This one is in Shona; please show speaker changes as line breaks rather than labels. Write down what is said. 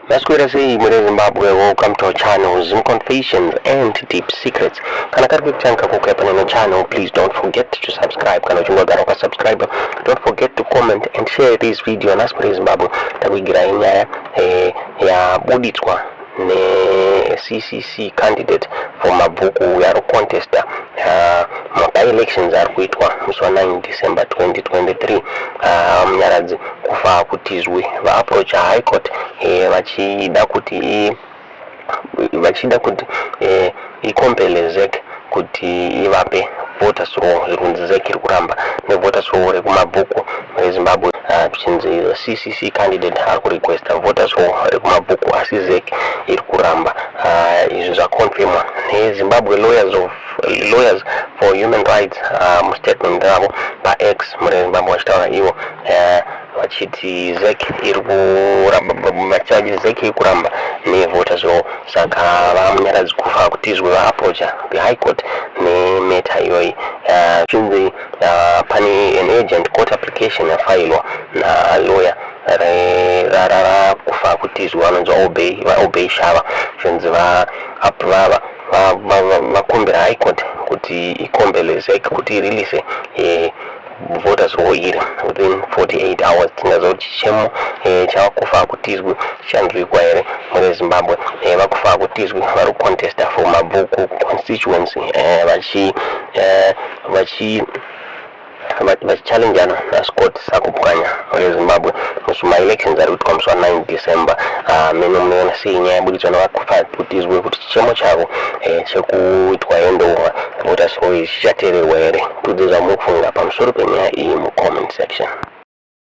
Masquerade Zimbabwe, welcome to our channel, Zoom Confessions and Deep Secrets. Kana karibu chanka kukepana na channel, please don't forget to subscribe. Kana chunga gara subscribe. Don't forget to comment and share this video. Masquerade Zimbabwe takugira inyaya ya buditwa ne CCC candidate for Mabvuku yaro contest elections are kuitwa musi wa 9 December 2023. Mnyaradzi kufa kutizwe va approach high court vachida kuti ikompele ZEC kuti ivape voters roll zirunzi ZEC Yaramba ne voters roll Reku Mabvuku Zimbabwe. Tuchinzi CCC candidate ari request voters roll Reku Mabvuku asi ZEC Yaramba. Izvo zvakonfirmwa neZimbabwe lawyers for human rights mustatement ravo paX muZimbabwe vachitaura ivo vachiti ZEC vachaji ZEC Yaramba nevoters roll. Saka vamunyaradzi kufa kutizwe vaapproacha the high court nemeta iyoyi. Chinzi pane an agent court application yafailwa na lawyer rara kufa kutizwe vanonzi obey shava. Chinzi vakumbira high court kuti ikombele ZEC kuti release voters roll iri within 48 hours. Tingazokuti chichemo chavakufa kutizwe chichandirikwa here muZimbabwe. Vakufa kutizwe vari contest for Mabvuku constituency vachichallengeana naScott sakupwanya muZimbabwe musuma elections ari kuitwa musi wa 9 December. Meno munoona sei nyaya yabuditswa navakufa kutizwe kuti chichemo chavo chekuitwa handover voters roll chichateererwa here. Kuti zvamukufunga pamusoro penyaya iyi mucomment section.